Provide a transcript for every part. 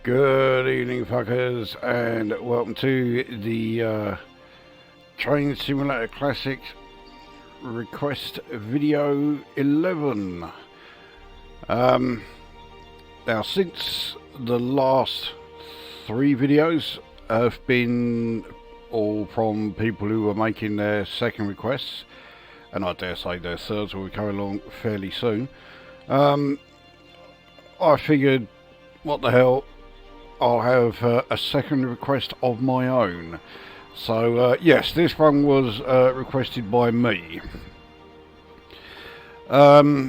Good evening, fuckers, and welcome to the Train Simulator Classic request video 11. Now, since the last three videos have been all from people who were making their second requests, and I dare say their thirds will be coming along fairly soon, I figured, what the hell, I'll have a second request of my own. So yes, this one was requested by me. All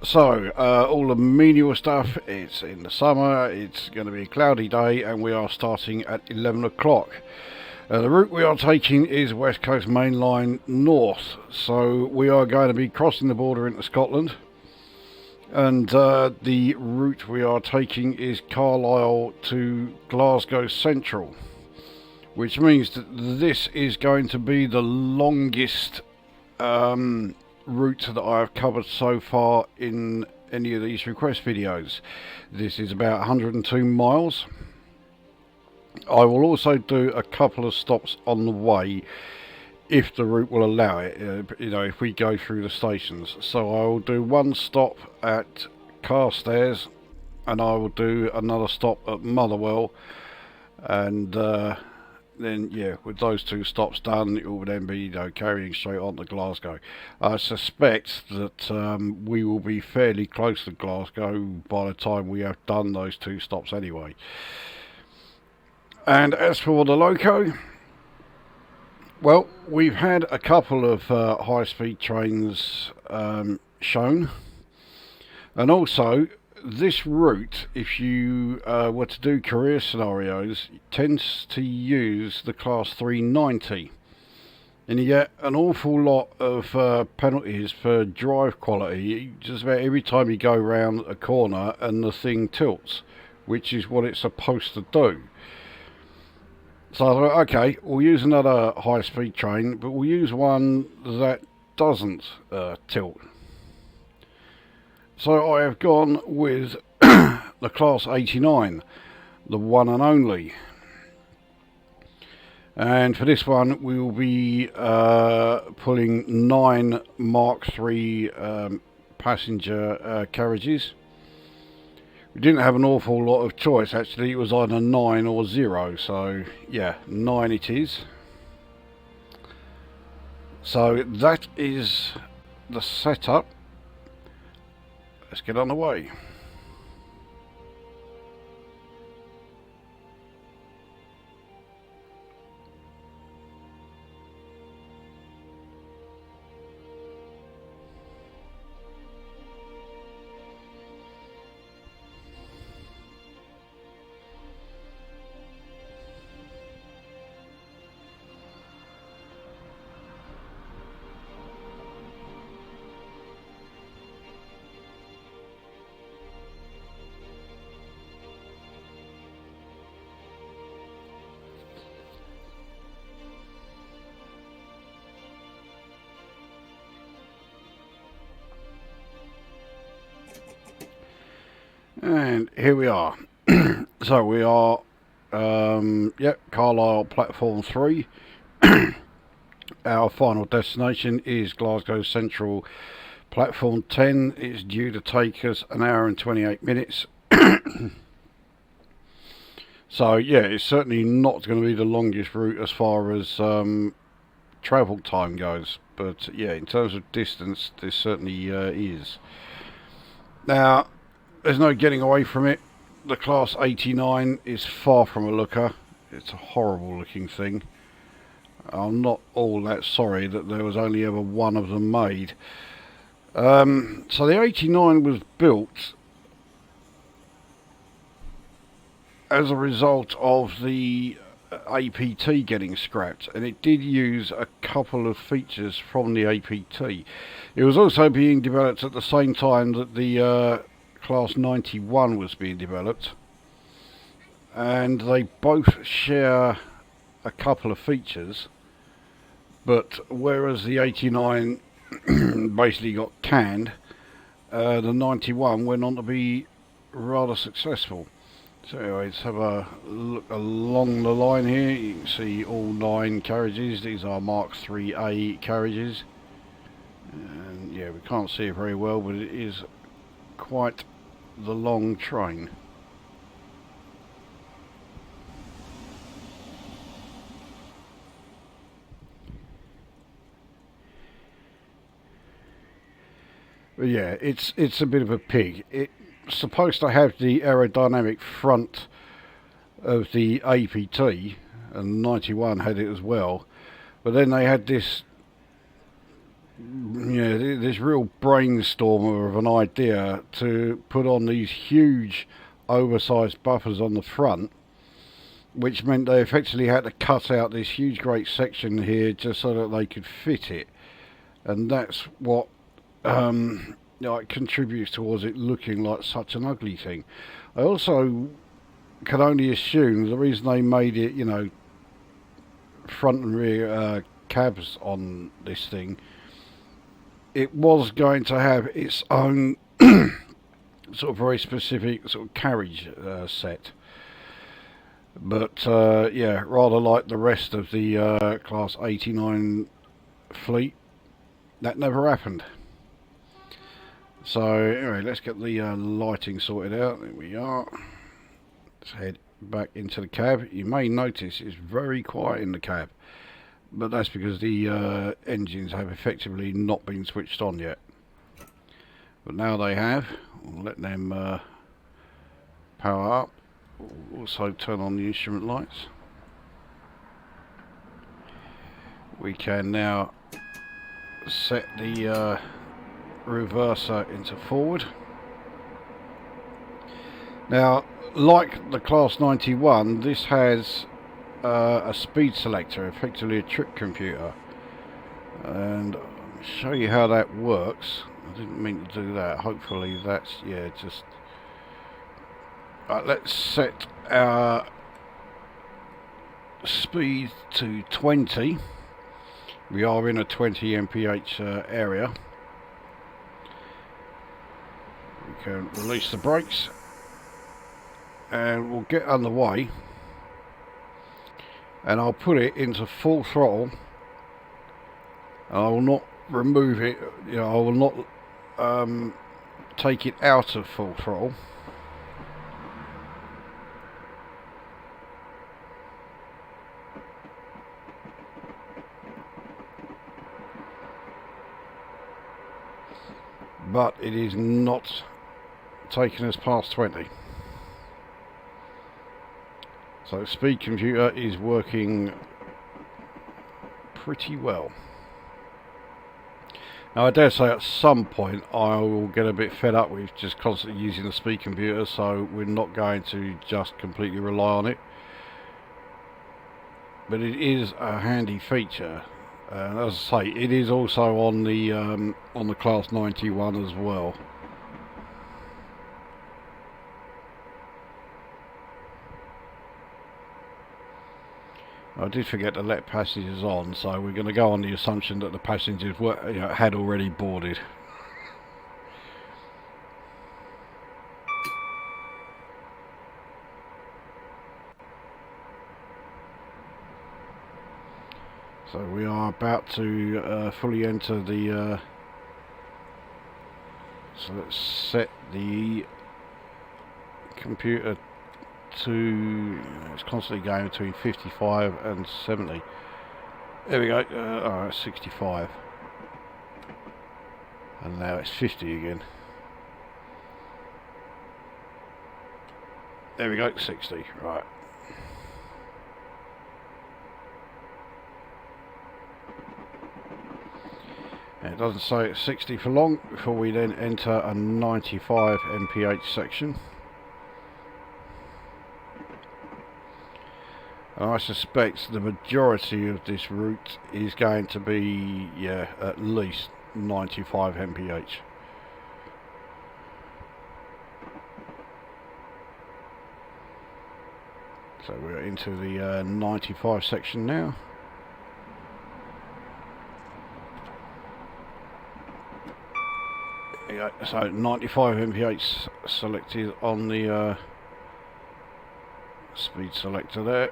the menial stuff, it's in the summer, it's going to be a cloudy day, and we are starting at 11 o'clock. The route we are taking is West Coast Main Line North, so we are going to be crossing the border into Scotland. And the route we are taking is Carlisle to Glasgow Central, which means that this is going to be the longest route that I have covered so far in any of these request videos. This is about 102 miles. I will also do a couple of stops on the way if the route will allow it, if we go through the stations. So I will do one stop at Carlisle, and I will do another stop at Motherwell, and then yeah, with those two stops done, it will then be carrying straight on to Glasgow. I suspect that we will be fairly close to Glasgow by the time we have done those two stops anyway. And as for the loco, well, we've had a couple of high-speed trains shown, and also this route, if you were to do career scenarios, tends to use the class 390, and you get an awful lot of penalties for drive quality just about every time you go round a corner and the thing tilts, which is what it's supposed to do. So I thought, okay, we'll use another high-speed train, but we'll use one that doesn't tilt. So I have gone with the Class 89, the one and only. And for this one, we will be pulling 9 Mark III passenger carriages. We didn't have an awful lot of choice, actually. It was either 9 or 0, so yeah, 9 it is. So that is the setup. Let's get on the way. And here we are. So we are, Carlisle platform 3. Our final destination is Glasgow Central platform 10. It's due to take us 1 hour and 28 minutes. So yeah, it's certainly not going to be the longest route as far as travel time goes. But yeah, in terms of distance, this certainly is. Now, there's no getting away from it. The Class 89 is far from a looker. It's a horrible looking thing. I'm not all that sorry that there was only ever one of them made. So the 89 was built as a result of the APT getting scrapped, and it did use a couple of features from the APT. It was also being developed at the same time that the Class 91 was being developed, and they both share a couple of features, but whereas the 89 basically got canned, the 91 went on to be rather successful. So anyway, let's have a look along the line here. You can see all 9 carriages. These are Mark 3A carriages. And yeah, we can't see it very well, but it is quite the long train. But yeah, it's a bit of a pig. It's supposed to have the aerodynamic front of the APT, and 91 had it as well. But then they had this, this real brainstormer of an idea to put on these huge, oversized buffers on the front, which meant they effectively had to cut out this huge, great section here just so that they could fit it, and that's what it contributes towards it looking like such an ugly thing. I also can only assume the reason they made it, front and rear cabs on this thing, it was going to have its own sort of very specific sort of carriage set. But yeah, rather like the rest of the Class 89 fleet, that never happened. So anyway, let's get the lighting sorted out. There we are. Let's head back into the cab. You may notice it's very quiet in the cab, but that's because the engines have effectively not been switched on yet. But now they have. We'll let them power up. We'll also turn on the instrument lights. We can now set the reverser into forward. Now, like the Class 91, this has a speed selector, effectively a trip computer, and I'll show you how that works. I didn't mean to do that. Hopefully that's, yeah, just right. Let's set our speed to 20. We are in a 20 mph area. We can release the brakes and we'll get underway, and I'll put it into full throttle. I will not remove it, I will not take it out of full throttle. But it is not taking us past 20. So speed computer is working pretty well. Now I dare say at some point I will get a bit fed up with just constantly using the speed computer, so we're not going to just completely rely on it. But it is a handy feature. As I say, it is also on the Class 91 as well. I did forget to let passengers on, so we're going to go on the assumption that the passengers were, had already boarded. So we are about to fully enter the. So let's set the computer to, it's constantly going between 55 and 70. There we go. Alright, 65, and now it's 50 again. There we go, 60. Right. And it doesn't say it's 60 for long before we then enter a 95 mph section. And I suspect the majority of this route is going to be, at least 95 mph. So we're into the 95 section now. So 95 mph selected on the speed selector there.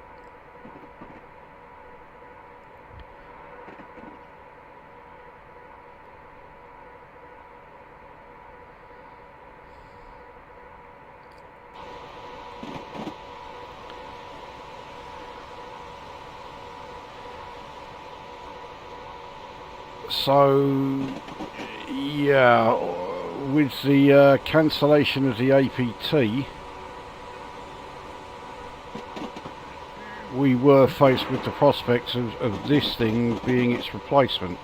So yeah, with the cancellation of the APT, we were faced with the prospects of this thing being its replacement.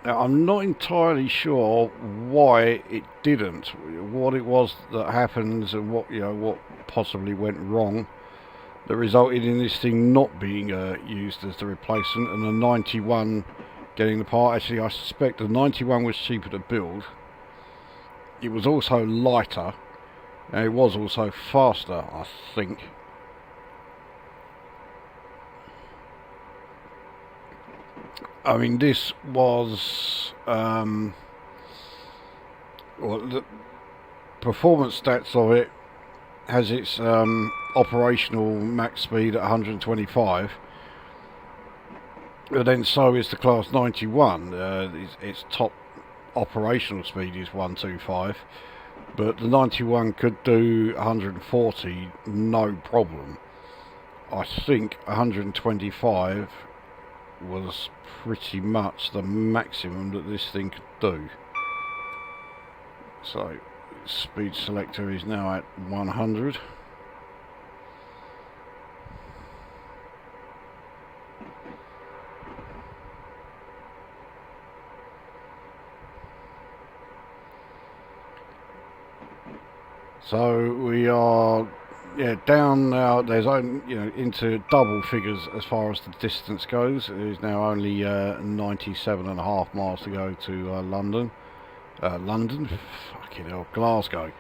Now, I'm not entirely sure why it didn't, what it was that happened, and what what possibly went wrong that resulted in this thing not being used as the replacement, and the 91 getting the part. Actually, I suspect the 91 was cheaper to build. It was also lighter, and it was also faster, I think. I mean, this was well, the performance stats of it has its operational max speed at 125, and then so is the Class 91. Its top operational speed is 125, but the 91 could do 140 no problem. I think 125 was pretty much the maximum that this thing could do. So speed selector is now at 100. So we are down now. There's only into double figures as far as the distance goes. It is now only 97.5 miles to go to London. Fucking hell, Glasgow.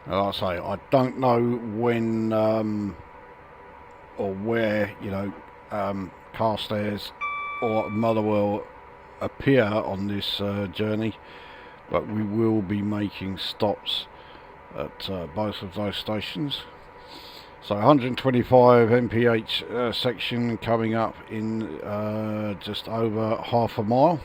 Like I say, I don't know when or where Carlisle or Motherwell appear on this journey, but we will be making stops at both of those stations. So 125 mph section coming up in just over half a mile.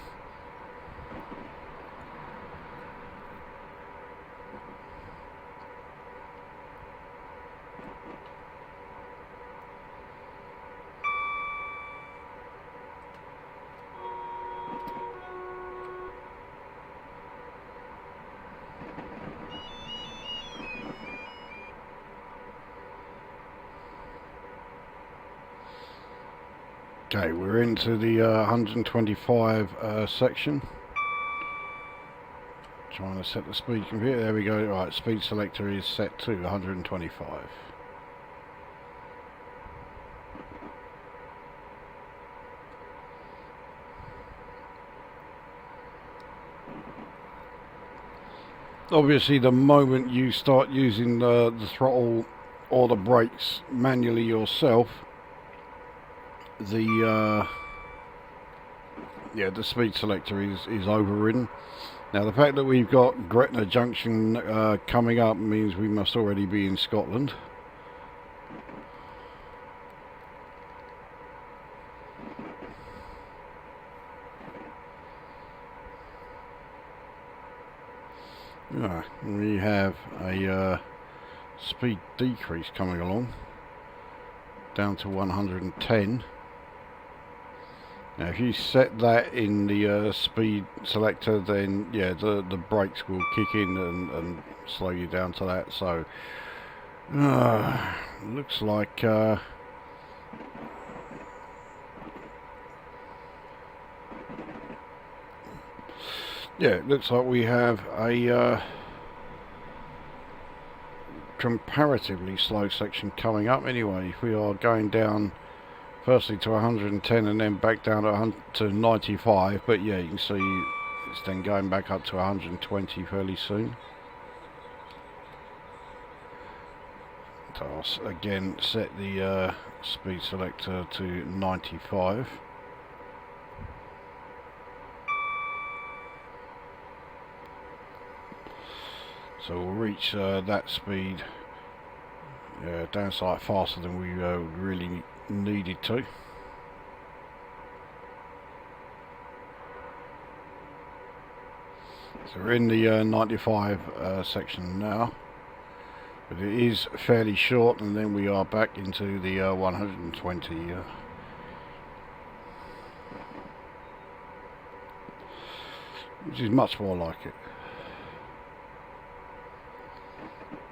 Okay, we're into the 125 section. Trying to set the speed computer. There we go. Right, speed selector is set to 125. Obviously, the moment you start using the throttle or the brakes manually yourself, the speed selector is overridden. Now, the fact that we've got Gretna Junction coming up means we must already be in Scotland. We have a speed decrease coming along down to 110. Now, if you set that in the speed selector, then the brakes will kick in and slow you down to that. So looks like it looks like we have a comparatively slow section coming up. Anyway, if we are going down firstly to 110 and then back down to 95, but yeah, you can see it's then going back up to 120 fairly soon. So I'll again set the speed selector to 95. So we'll reach that speed down slightly faster than we really needed to. So we're in the 95 section now, but it is fairly short, and then we are back into the 120. Which is much more like it.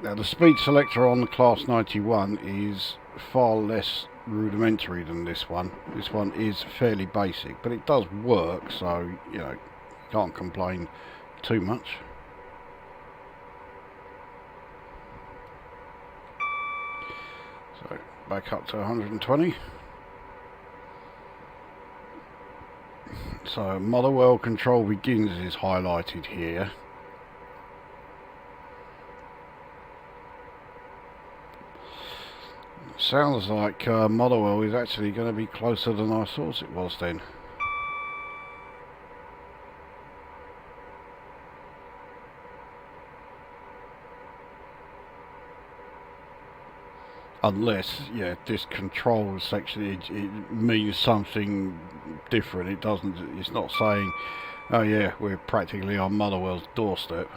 Now the speed selector on the Class 91 is far less rudimentary than this one. This one is fairly basic, but it does work, so you know, can't complain too much. So back up to 120. So Motherwell control begins is highlighted here. Sounds like Motherwell is actually going to be closer than I thought it was then. Unless, yeah, this control section, it means something different. It doesn't, it's not saying, oh yeah, we're practically on Motherwell's doorstep.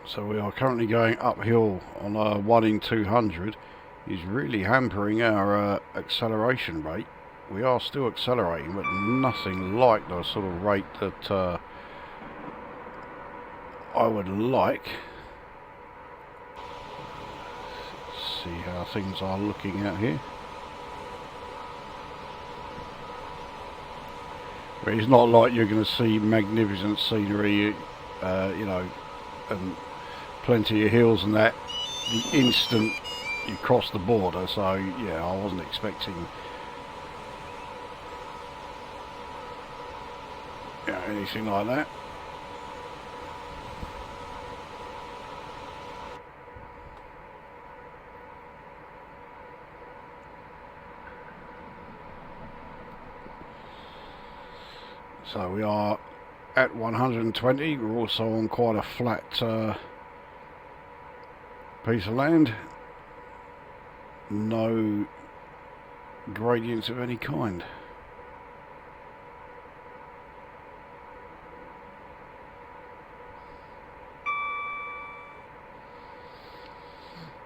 So we are currently going uphill on a 1 in 200. Is really hampering our acceleration rate. We are still accelerating, but nothing like the sort of rate that I would like. Let's see how things are looking out here. But it's not like you're going to see magnificent scenery, you know, and plenty of hills and that the instant you cross the border, so yeah, I wasn't expecting anything like that. So we are at 120. We're also on quite a flat piece of land. No gradients of any kind.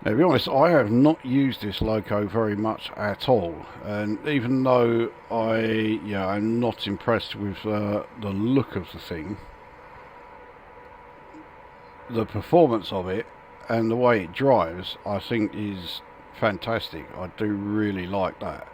Now, to be honest, I have not used this loco very much at all, and even though I'm not impressed with the look of the thing, the performance of it and the way it drives, I think is fantastic. I do really like that.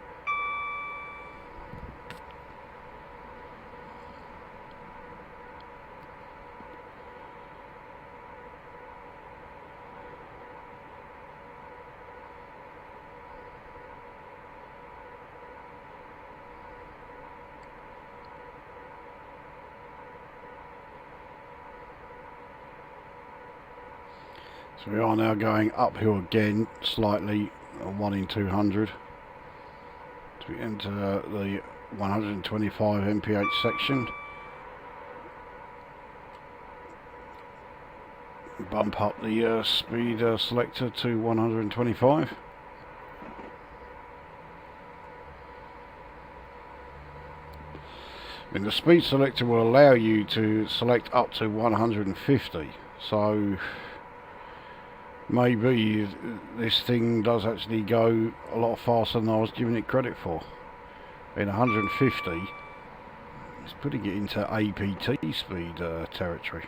So we are now going uphill again, slightly, 1 in 200, to enter the 125 mph section. Bump up the speed selector to 125. And the speed selector will allow you to select up to 150, so maybe this thing does actually go a lot faster than I was giving it credit for. In 150, it's putting it into APT speed territory.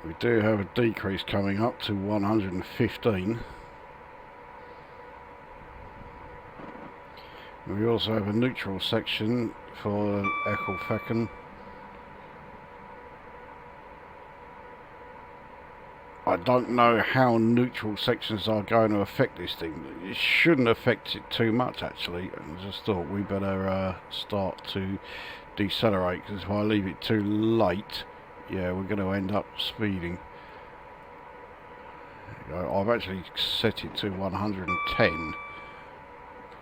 We do have a decrease coming up to 115. We also have a neutral section for Echo Fecken. I don't know how neutral sections are going to affect this thing. It shouldn't affect it too much, actually. I just thought we better start to decelerate, because if I leave it too late, yeah, we're going to end up speeding. I've actually set it to 110.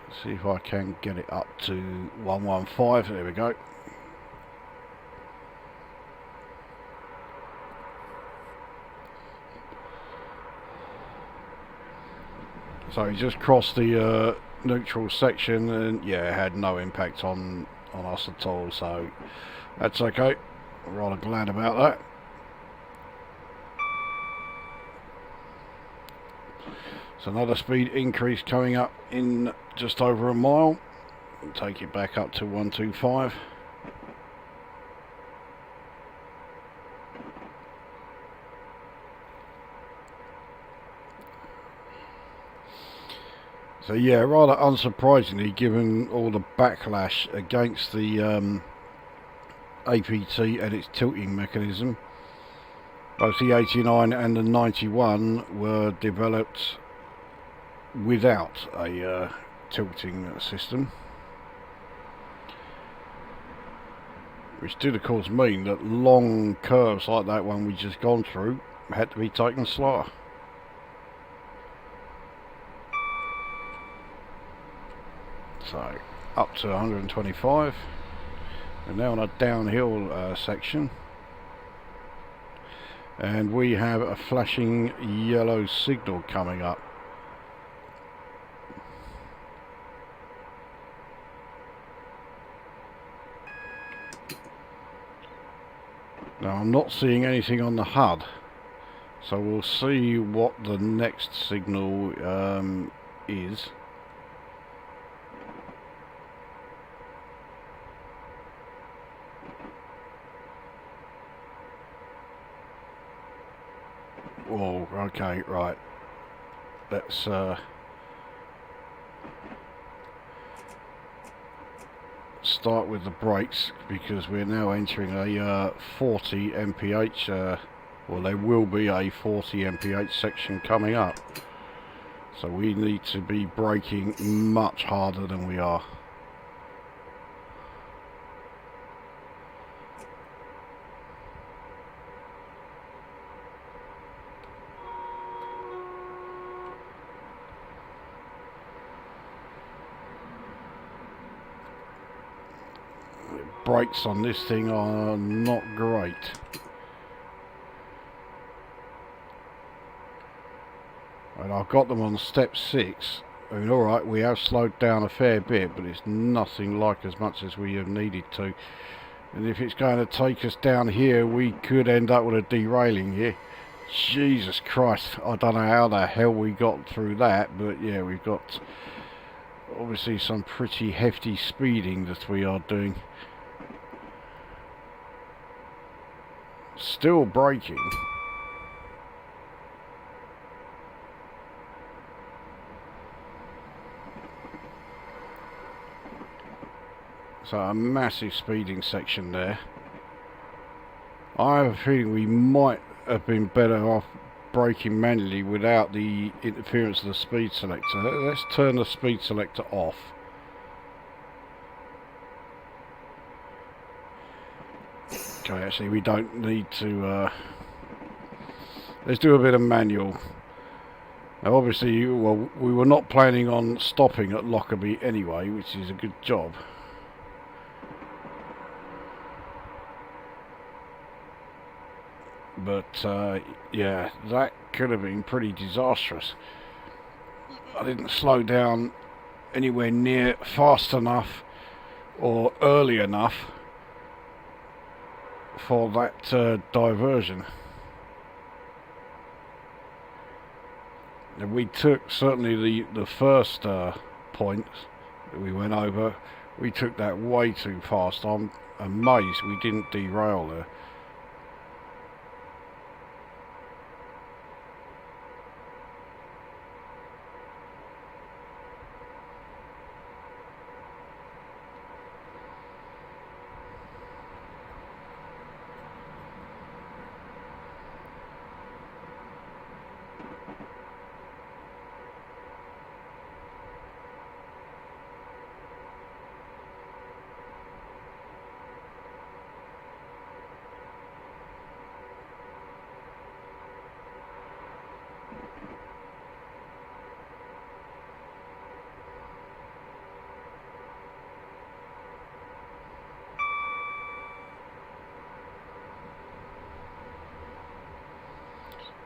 Let's see if I can get it up to 115. There we go. So he just crossed the neutral section, and yeah, it had no impact on us at all, so that's okay. I'm rather glad about that. So another speed increase coming up in just over a mile. We'll take it back up to 125. So yeah, rather unsurprisingly, given all the backlash against the APT and its tilting mechanism, both the 89 and the 91 were developed without a tilting system, which did of course mean that long curves like that one we just gone through had to be taken slower. So up to 125, and now on a downhill section, and we have a flashing yellow signal coming up. Now I'm not seeing anything on the HUD, so we'll see what the next signal is. Oh, okay, right. Let's start with the brakes, because we're now entering a 40 mph, well, there will be a 40 mph section coming up. So we need to be braking much harder than we are. Brakes on this thing are not great. And I've got them on step 6. I mean, alright, we have slowed down a fair bit, but it's nothing like as much as we have needed to. And if it's going to take us down here, we could end up with a derailing here. Jesus Christ, I don't know how the hell we got through that, but yeah, we've got obviously some pretty hefty speeding that we are doing. Still braking. So a massive speeding section there. I have a feeling we might have been better off braking manually without the interference of the speed selector. Let's turn the speed selector off. Okay, actually we don't need to, let's do a bit of manual. Now obviously, well, we were not planning on stopping at Lockerbie anyway, which is a good job. But yeah, that could have been pretty disastrous. I didn't slow down anywhere near fast enough or early enough for that diversion. And we took, certainly the first point that we went over, we took that way too fast. I'm amazed we didn't derail there.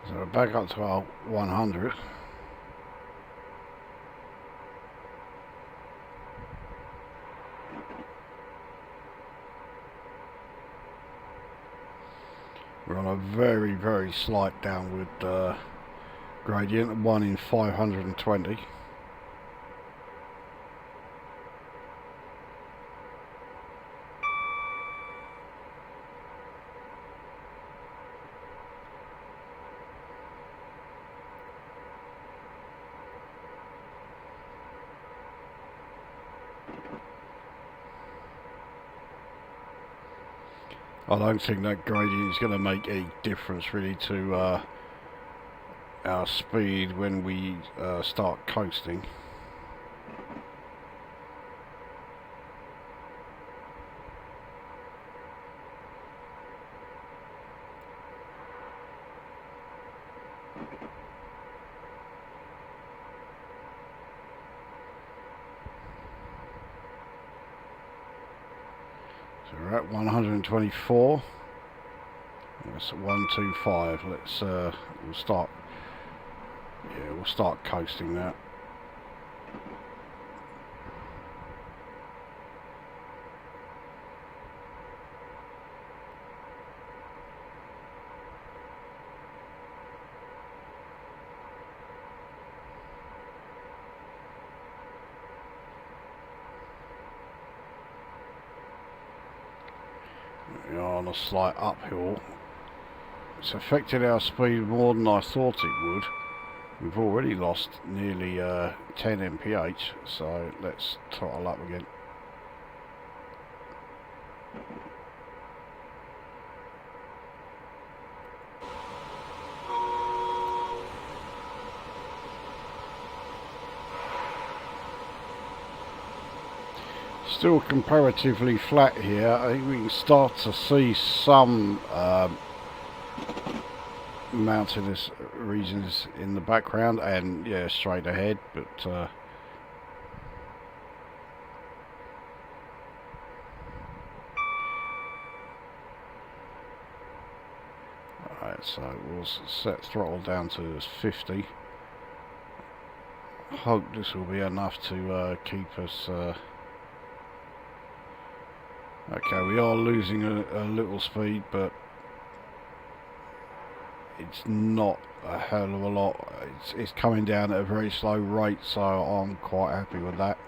So we're back up to our 100. We're on a very, very slight downward gradient, 1 in 520. I don't think that gradient is going to make any difference really to our speed when we start coasting. So we're at 124. That's 125. Let's we'll start. Yeah, we'll start coasting now. We are on a slight uphill. It's affected our speed more than I thought it would. We've already lost nearly 10 mph, so let's throttle up again. Still comparatively flat here. I think we can start to see some mountainous regions in the background and yeah, straight ahead, but alright, so we'll set throttle down to 50. Hope this will be enough to keep us okay, we are losing a little speed, but it's not a hell of a lot. It's coming down at a very slow rate, so I'm quite happy with that.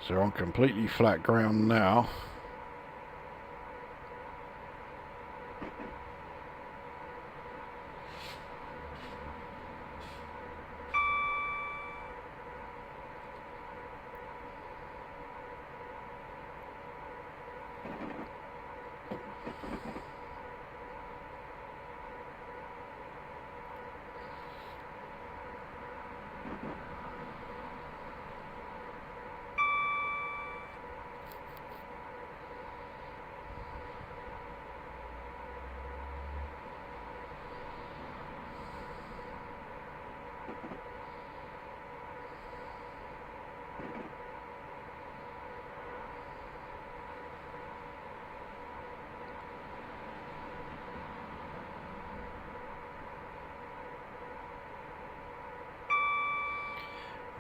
So we're on completely flat ground now.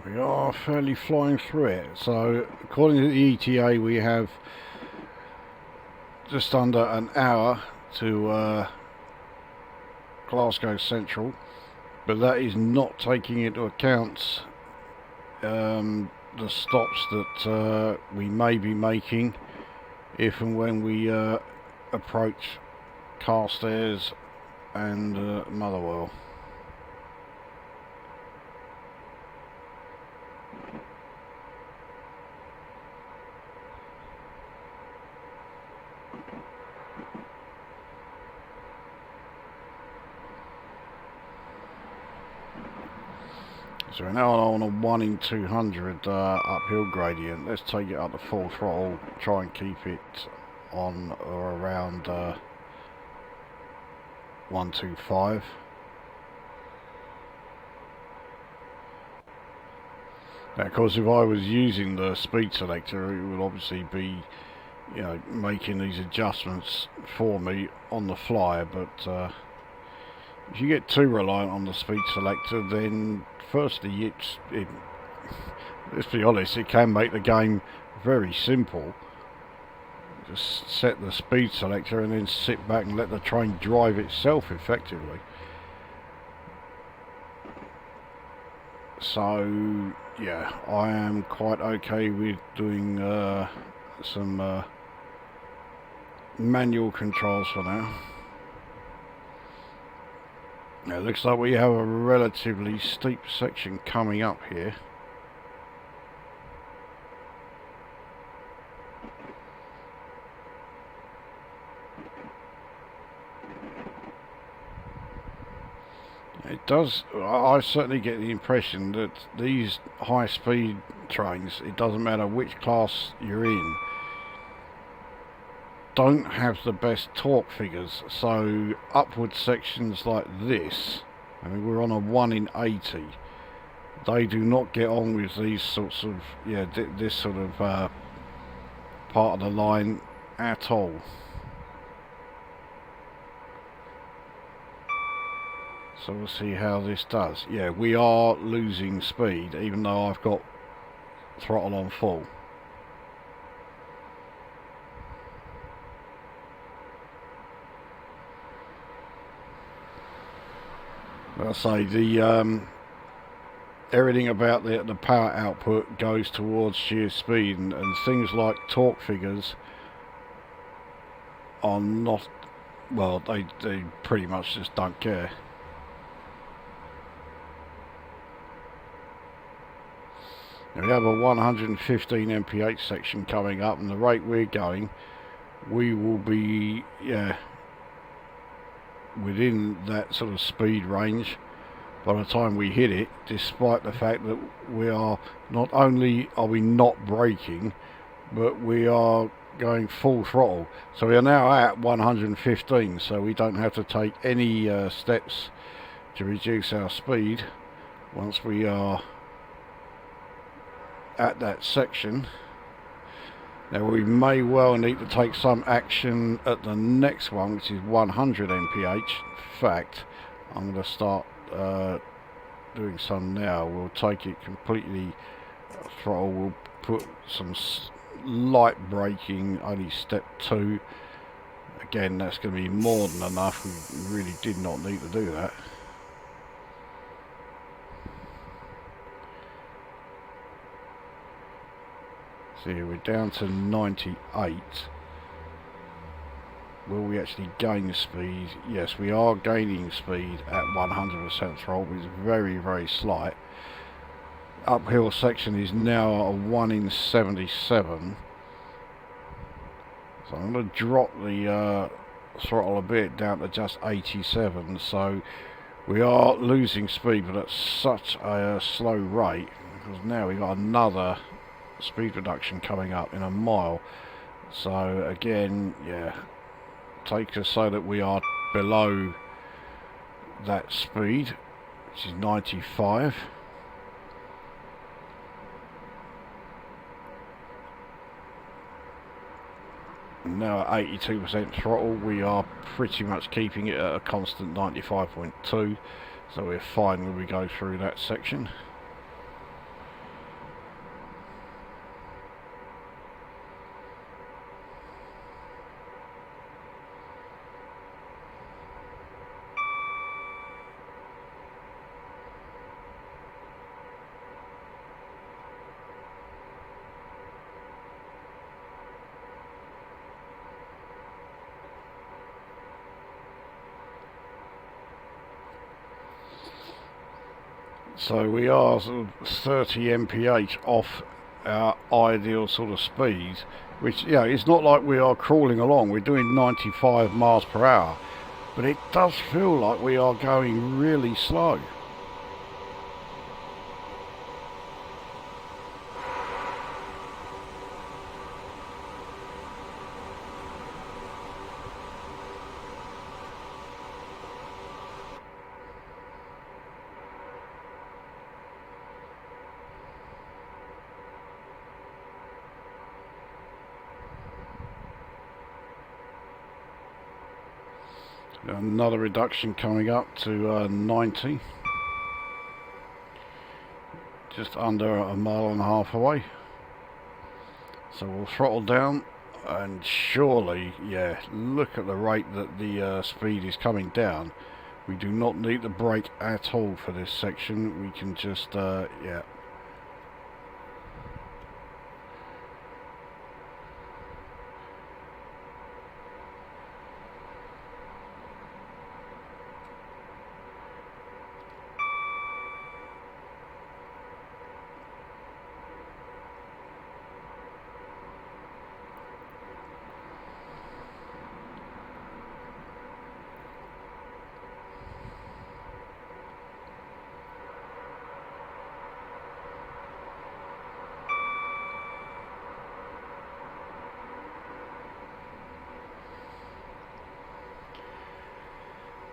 We are fairly flying through it. So according to the ETA, we have just under an hour to Glasgow Central, but that is not taking into account the stops that we may be making if and when we approach Carlisle and Motherwell. So we're now on a 1 in 200 uphill gradient. Let's take it up to full throttle, try and keep it on or around 125. Now, of course, if I was using the speed selector, it would obviously be, you know, making these adjustments for me on the fly. But if you get too reliant on the speed selector, then firstly, let's be honest, it can make the game very simple. Just set the speed selector and then sit back and let the train drive itself effectively. So yeah, I am quite okay with doing some manual controls for now. Now it looks like we have a relatively steep section coming up here. It does, I certainly get the impression that these high-speed trains, it doesn't matter which class you're in, don't have the best torque figures. So upward sections like this, I mean we're on a 1 in 80, they do not get on with these sorts of, yeah, this sort of part of the line at all. So we'll see how this does. Yeah, we are losing speed, even though I've got throttle on full. I'll say the everything about the power output goes towards sheer speed, and things like torque figures are not, well, they pretty much just don't care. Now we have a 115 mph section coming up, and the rate we're going, we will be, yeah, within that sort of speed range by the time we hit it, despite the fact that we are, not only are we not braking, but we are going full throttle. So we are now at 115, so we don't have to take any steps to reduce our speed once we are at that section. Now we may well need to take some action at the next one, which is 100 mph. In fact, I'm going to start doing some now. We'll take it completely throttle. We'll put some light braking, only step 2. Again, that's going to be more than enough. We really did not need to do that. So we're down to 98. Will we actually gain speed? Yes, we are gaining speed at 100% throttle, which is very, very slight. Uphill section is now a 1 in 77. So I'm going to drop the throttle a bit down to just 87. So we are losing speed, but at such a slow rate, because now we've got another speed reduction coming up in a mile. So again, yeah, take us so that we are below that speed, which is 95. And now at 82% throttle, we are pretty much keeping it at a constant 95.2, so we're fine when we go through that section. So we are sort of 30 mph off our ideal sort of speed, which, yeah, it's not like we are crawling along. We're doing 95 miles per hour, but it does feel like we are going really slow. Another reduction coming up to 90. Just under a mile and a half away. So we'll throttle down, and surely, yeah, look at the rate that the speed is coming down. We do not need to brake at all for this section. We can just, yeah.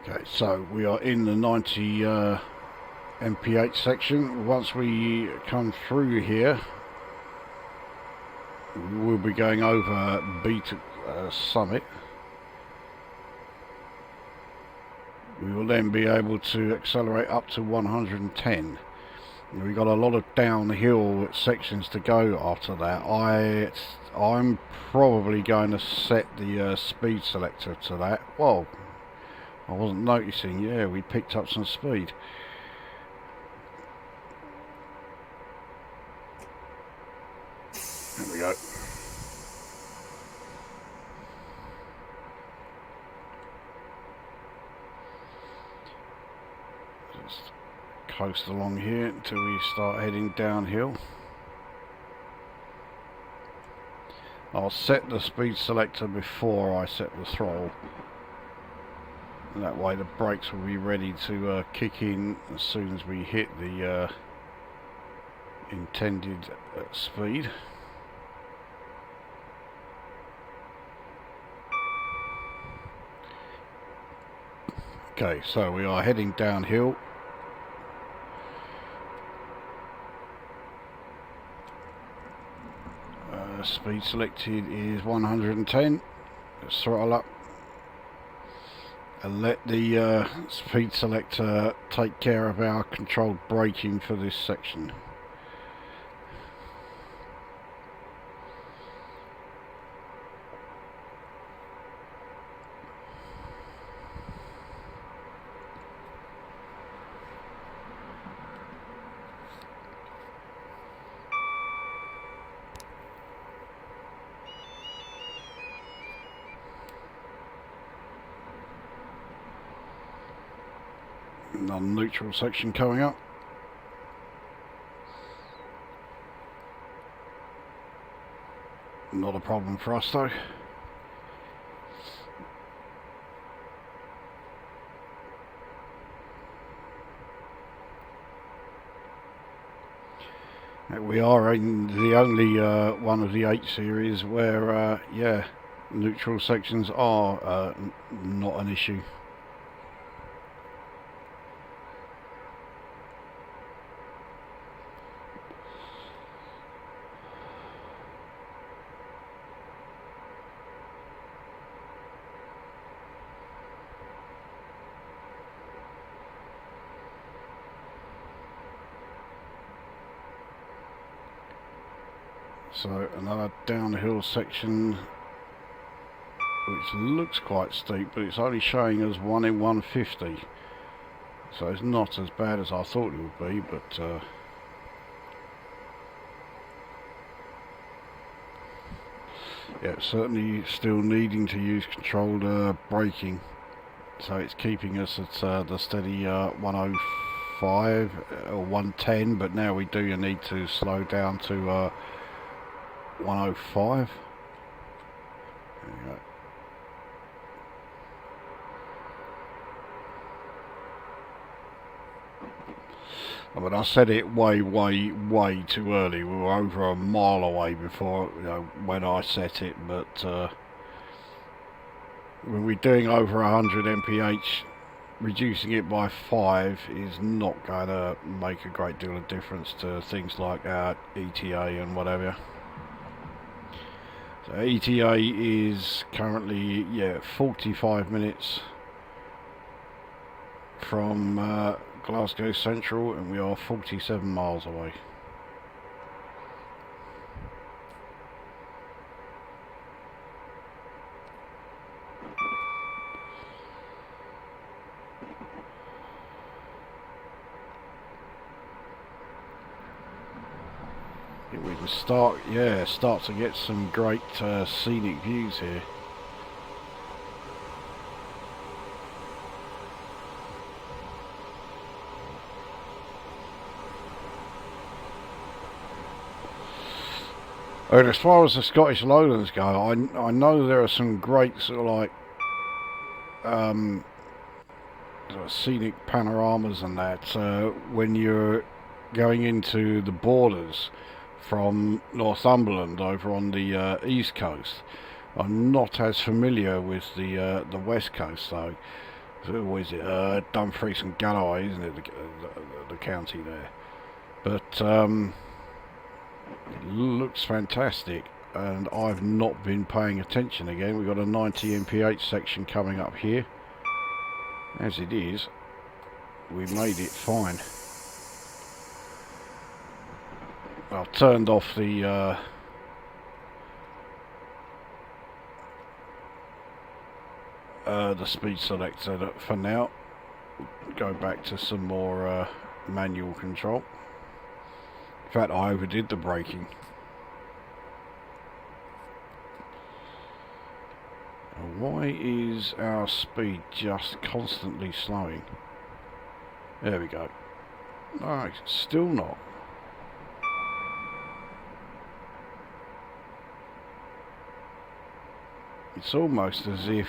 Okay, so we are in the 90 mph section. Once we come through here, we'll be going over Beat Summit. We will then be able to accelerate up to 110. We've got a lot of downhill sections to go after that. I'm probably going to set the speed selector to that. Whoa. I wasn't noticing. Yeah, we picked up some speed. There we go. Just coast along here until we start heading downhill. I'll set the speed selector before I set the throttle. And that way the brakes will be ready to kick in as soon as we hit the intended speed. Okay, so we are heading downhill. Speed selected is 110. Let's throttle up and let the speed selector take care of our controlled braking for this section. Non-neutral section coming up. Not a problem for us though. We are in the only one of the 8 series where, yeah, neutral sections are not an issue. So another downhill section which looks quite steep, but it's only showing us 1 in 150, so it's not as bad as I thought it would be, but yeah, certainly still needing to use controlled braking, so it's keeping us at the steady 105 or 110, but now we do need to slow down to 105. There you go. I mean, I said it way too early. We were over a mile away before, you know, when I set it, but when we're doing over 100 mph, reducing it by 5 is not going to make a great deal of difference to things like our ETA and whatever. So ETA is currently, yeah, 45 minutes from Glasgow Central, and we are 47 miles away. We can start to get some great scenic views here. And as far as the Scottish Lowlands go, I know there are some great sort of like sort of scenic panoramas and that when you're going into the borders from Northumberland over on the east coast. I'm not as familiar with the west coast though. So what is it? Dumfries and Galloway, isn't it? The county there. But it looks fantastic, and I've not been paying attention again. We've got a 90 mph section coming up here. As it is, we made it fine. I've turned off the speed selector for now. Go back to some more manual control. In fact, I overdid the braking. Why is our speed just constantly slowing? There we go. No, still not. It's almost as if,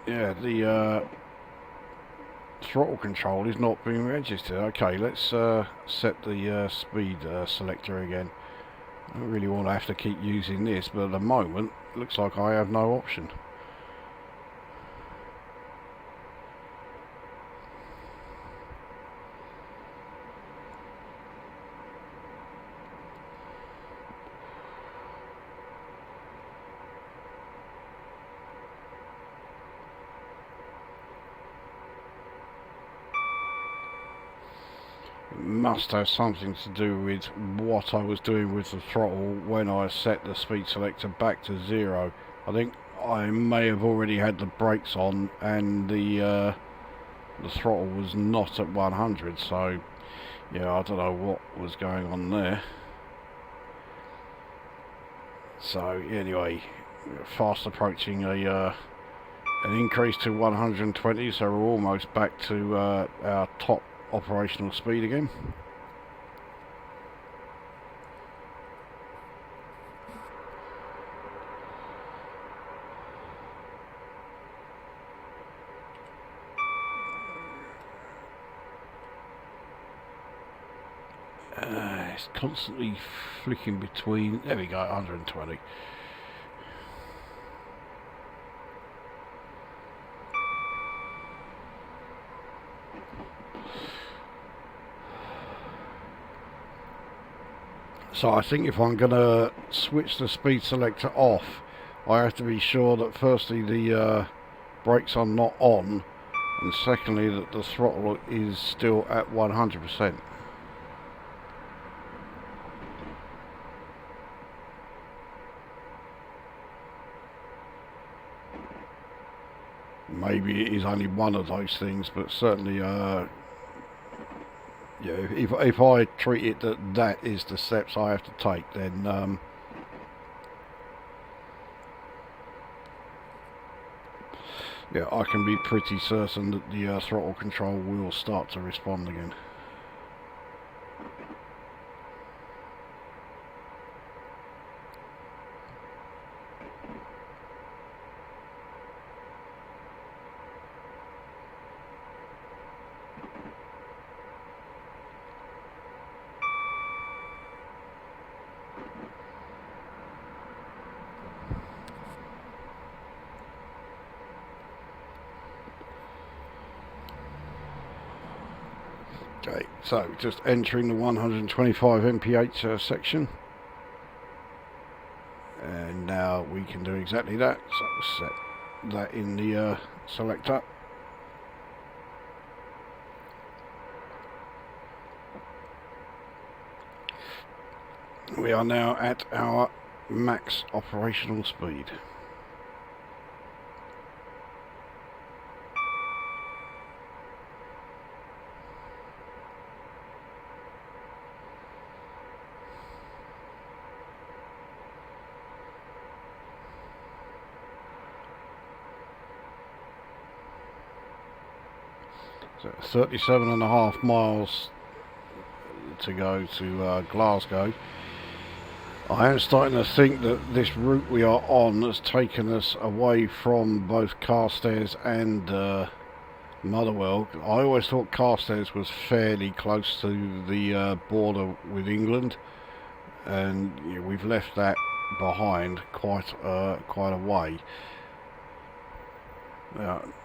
yeah, the throttle control is not being registered. Okay, let's set the speed selector again. I don't really want to have to keep using this, but at the moment, it looks like I have no option. Must have something to do with what I was doing with the throttle when I set the speed selector back to 0. I think I may have already had the brakes on and the throttle was not at 100, so yeah, I don't know what was going on there. So anyway, we're fast approaching an increase to 120, so we're almost back to our top operational speed again. It's constantly flicking between, there we go, 120. So I think if I'm going to switch the speed selector off, I have to be sure that firstly the brakes are not on, and secondly that the throttle is still at 100%. Maybe it is only one of those things, but certainly yeah, if I treat it that is the steps I have to take, then yeah, I can be pretty certain that the throttle control will start to respond again. Okay, so just entering the 125 mph section, and now we can do exactly that. So set that in the selector. We are now at our max operational speed. So 37.5 miles to go to Glasgow. I am starting to think that this route we are on has taken us away from both Carstairs and Motherwell. I always thought Carstairs was fairly close to the border with England, and we've left that behind quite a way.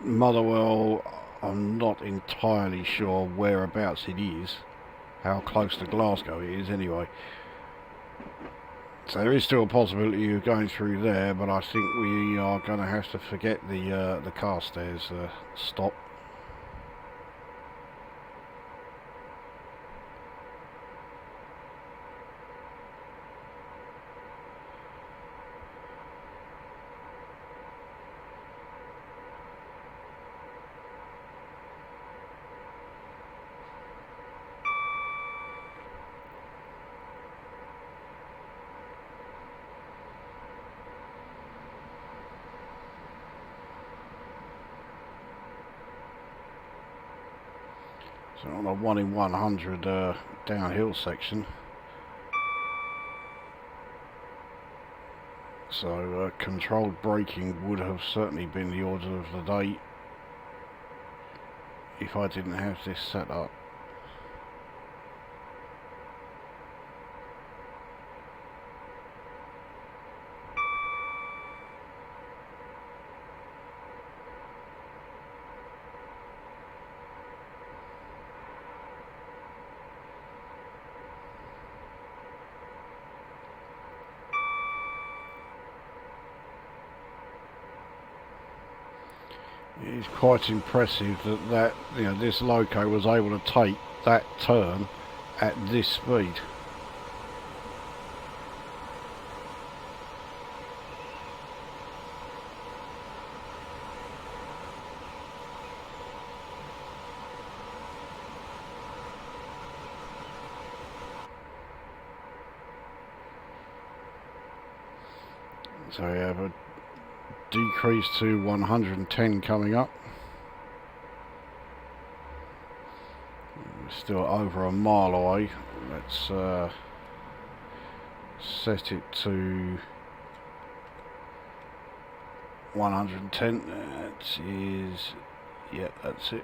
Motherwell, I'm not entirely sure whereabouts it is, how close to Glasgow it is anyway. So there is still a possibility of going through there, but I think we are going to have to forget the Carstairs stop. So on a 1 in 100 downhill section. So controlled braking would have certainly been the order of the day if I didn't have this set up. It is quite impressive that this loco was able to take that turn at this speed. So we have a decrease to 110 coming up. We're still over a mile away. Let's set it to 110. That is, yeah, that's it.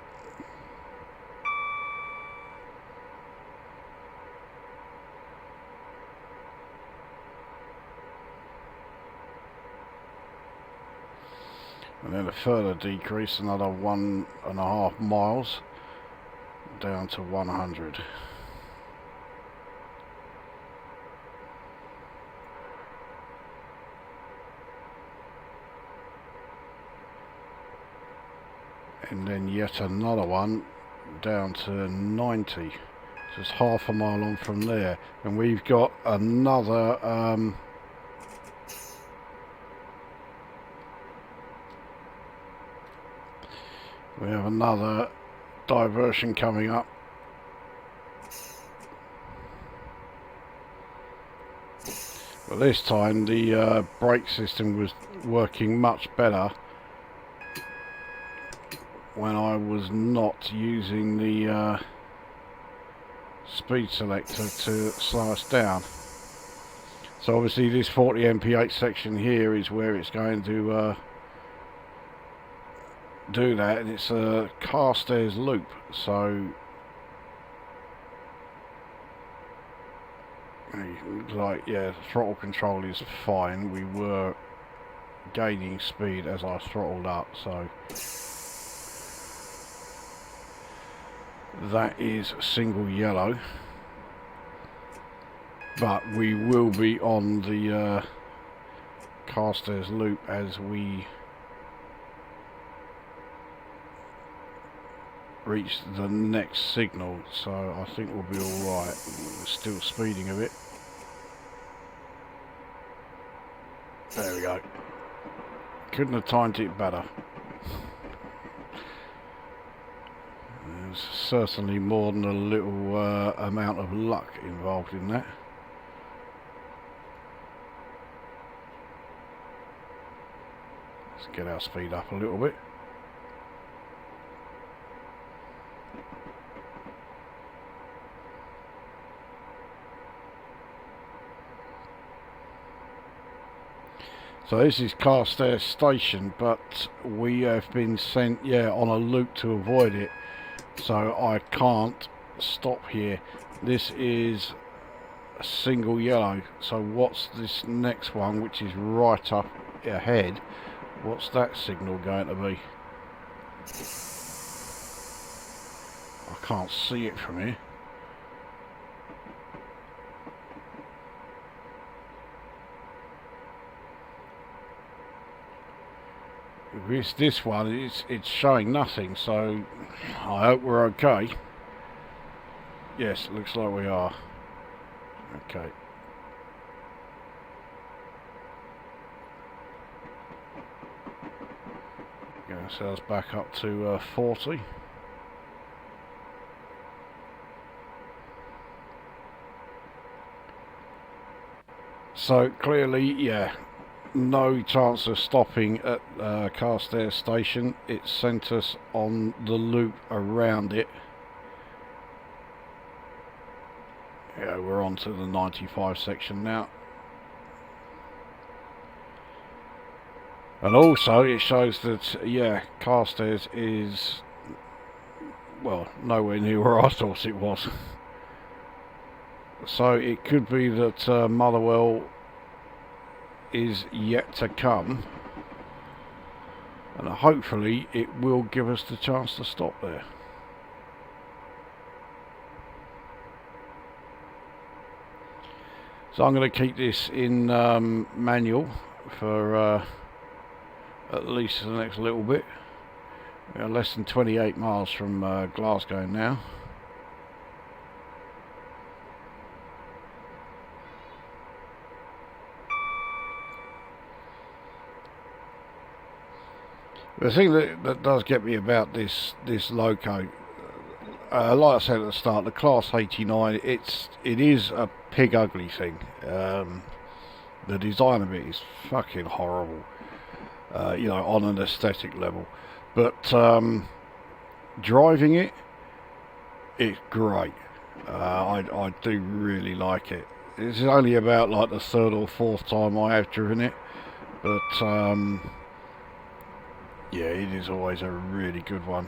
And then a further decrease, another 1.5 miles down to 100. And then yet another one down to 90. Just half a mile on from there. And we've got another we have another diversion coming up. But this time the brake system was working much better when I was not using the speed selector to slow us down. So obviously this 40 mph section here is where it's going to do that, and it's a Carstairs loop, so like, yeah, throttle control is fine. We were gaining speed as I throttled up, so that is single yellow, but we will be on the Carstairs loop as we reach the next signal, so I think we'll be alright. We're still speeding a bit. There we go. Couldn't have timed it better. There's certainly more than a little amount of luck involved in that. Let's get our speed up a little bit. So this is Carlisle station, but we have been sent, on a loop to avoid it. So I can't stop here. This is a single yellow. So what's this next one, which is right up ahead? What's that signal going to be? I can't see it from here. If it's this one, it's showing nothing, so I hope we're okay. Yes, it looks like we are. Okay. Get ourselves back up to 40. So clearly, no chance of stopping at Carlisle station. It sent us on the loop around it. Yeah, we're on to the 95 section now. And also it shows that, Carlisle is, well, nowhere near where I thought it was. So it could be that Motherwell is yet to come, and hopefully it will give us the chance to stop there. So I'm going to keep this in manual for at least the next little bit. We are less than 28 miles from Glasgow now. The thing that does get me about this loco, like I said at the start, the Class 89, it is a pig ugly thing. The design of it is fucking horrible, on an aesthetic level. But driving it, it's great. I do really like it. This is only about like the third or fourth time I have driven it, but yeah, it is always a really good one.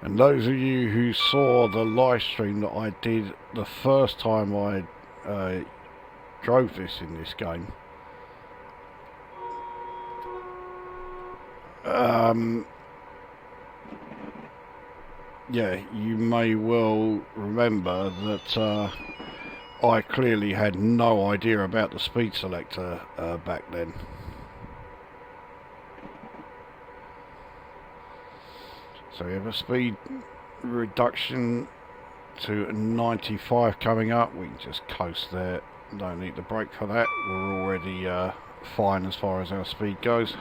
And those of you who saw the live stream that I did the first time I drove this in this game, you may well remember that I clearly had no idea about the speed selector back then. So we have a speed reduction to 95 coming up. We can just coast there, don't need the brake for that. We're already fine as far as our speed goes.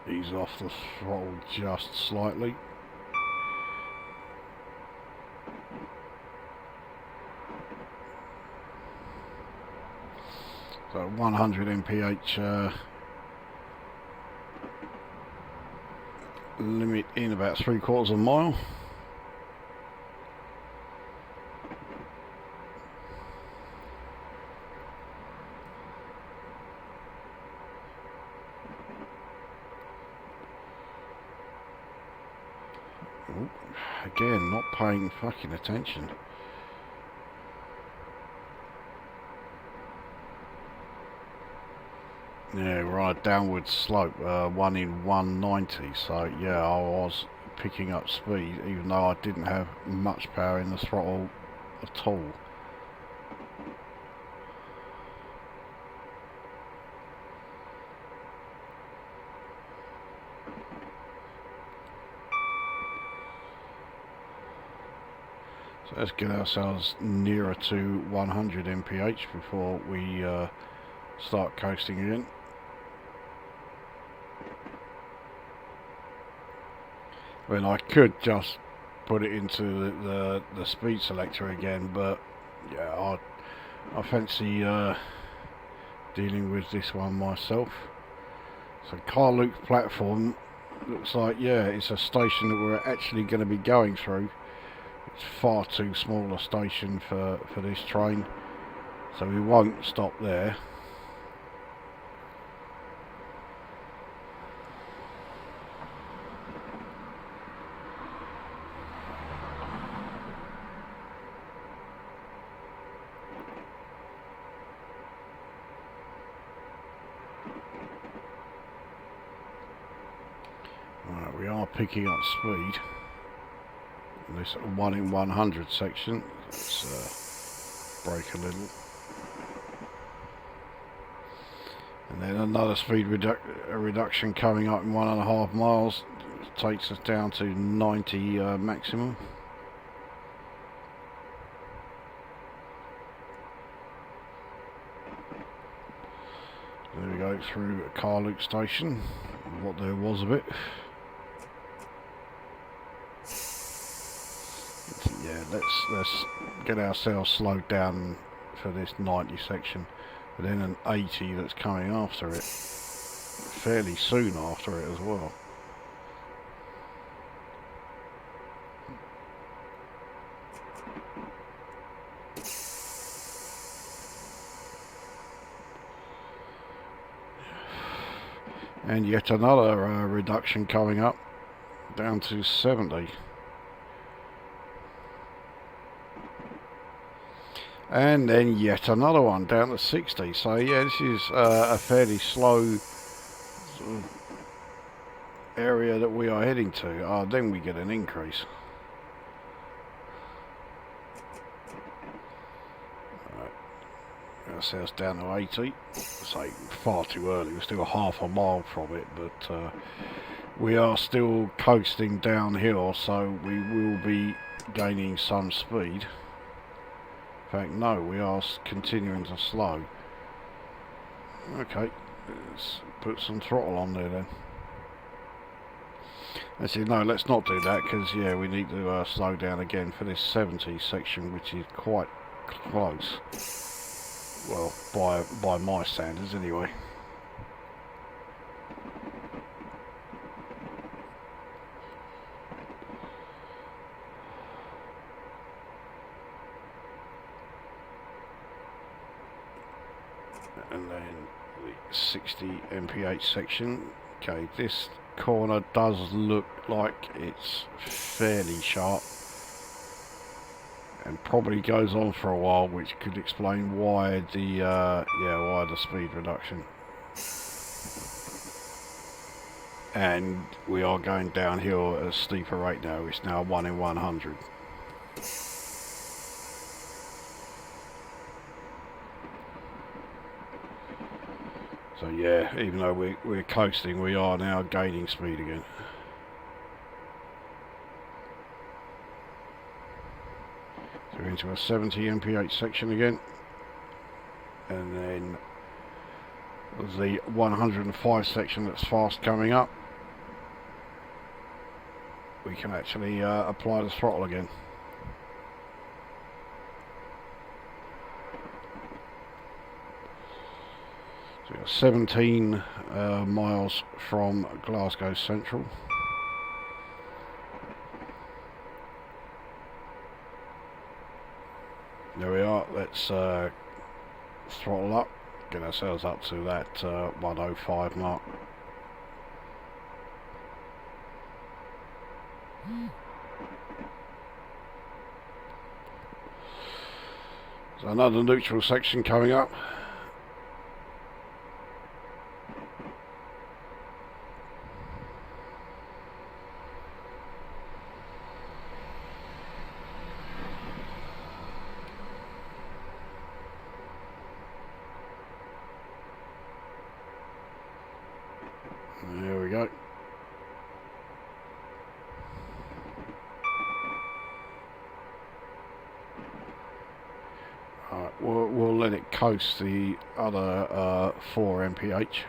Ease off the throttle just slightly. So 100 mph limit in about 3/4 of a mile. Ooh, again, not paying fucking attention. Yeah, we're on a downward slope, 1 in 190, so yeah, I was picking up speed even though I didn't have much power in the throttle at all. So let's get ourselves nearer to 100 mph before we start coasting again. Well, I could just put it into the speed selector again, but yeah, I fancy dealing with this one myself. So Carlisle platform looks like, yeah, it's a station that we're actually going to be going through. It's far too small a station for this train, so we won't stop there. Right, we are picking up speed in this 1 in 100 section. Let's brake a little. And then another speed reduction coming up in 1.5 miles. It takes us down to 90 maximum. There we go, through a Carlisle station, what there was of it. Yeah, let's get ourselves slowed down for this 90 section, but then an 80 that's coming after it, fairly soon after it as well. And yet another reduction coming up, down to 70. And then yet another one down to 60. So yeah, this is a fairly slow sort of area that we are heading to. Then we get an increase. Right. Ourselves down to 80. So far too early. We're still 1/2 mile from it, but we are still coasting downhill, so we will be gaining some speed. In fact, no, we are continuing to slow. Okay, let's put some throttle on there then. Actually, no, let's not do that, because yeah, we need to slow down again for this 70 section, which is quite close. Well, by my standards anyway. And then the 60 mph section. Okay, this corner does look like it's fairly sharp and probably goes on for a while, which could explain why the why the speed reduction. And we are going downhill at a steeper rate now. It's now 1 in 100. So yeah, even though we're coasting, we are now gaining speed again. So we're into a 70 mph section again. And then the 105 section that's fast coming up. We can actually apply the throttle again. So we got 17 miles from Glasgow Central. There we are. Let's throttle up, get ourselves up to that 105 mark. So another neutral section coming up. There we go. Alright, we'll let it coast the other 4 mph.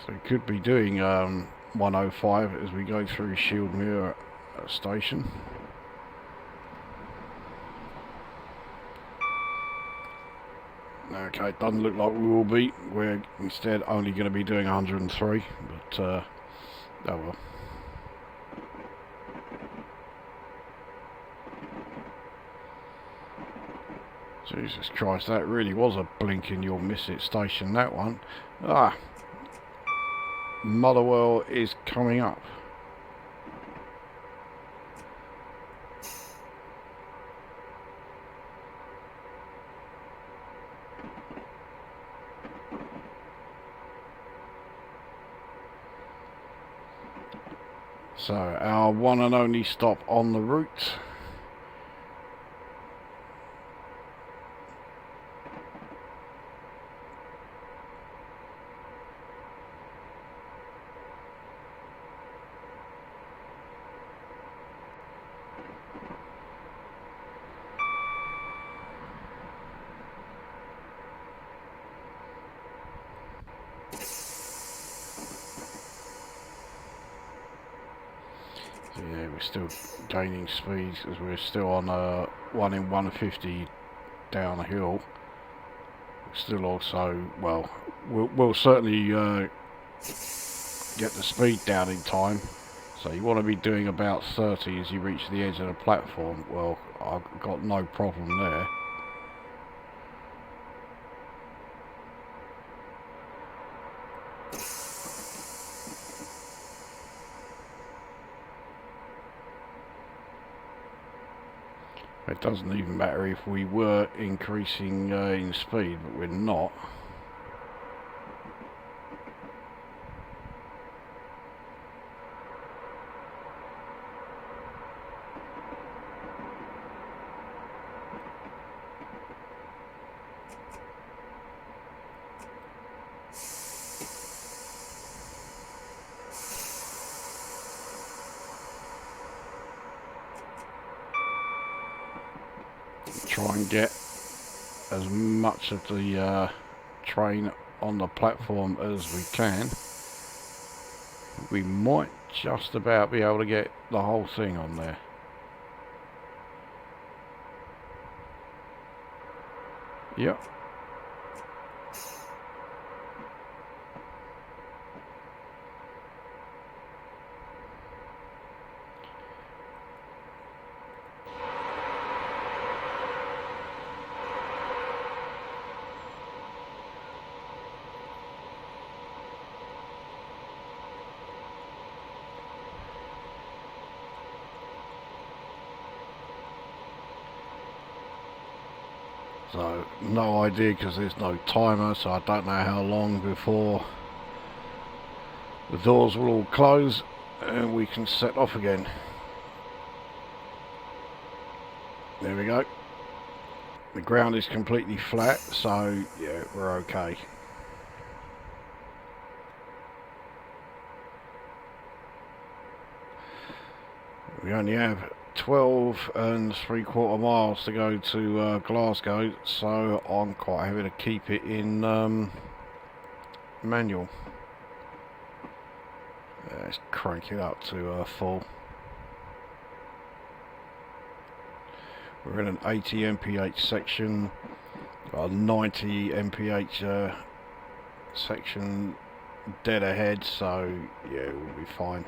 So we could be doing 105 as we go through Shieldmere station. Okay, it doesn't look like we will be. We're instead only going to be doing 103, but oh well. Jesus Christ, that really was a blink and you'll miss it station, that one. Ah, Motherwell is coming up. So our one and only stop on the route. Yeah, we're still gaining speeds because we're still on 1 in 150 down a hill. Still also, well, we'll certainly get the speed down in time. So you want to be doing about 30 as you reach the edge of the platform. Well, I've got no problem there. It doesn't even matter if we were increasing in speed, but we're not. Try and get as much of the train on the platform as we can. We might just about be able to get the whole thing on there. Yep. So, no idea because there's no timer, so I don't know how long before the doors will all close and we can set off again. There we go. The ground is completely flat, so yeah, we're okay. We only have 12 3/4 miles to go to Glasgow, so I'm quite happy to keep it in manual. Let's crank it up to full. We're in an 80 mph section, a 90 mph section dead ahead, so yeah, we'll be fine.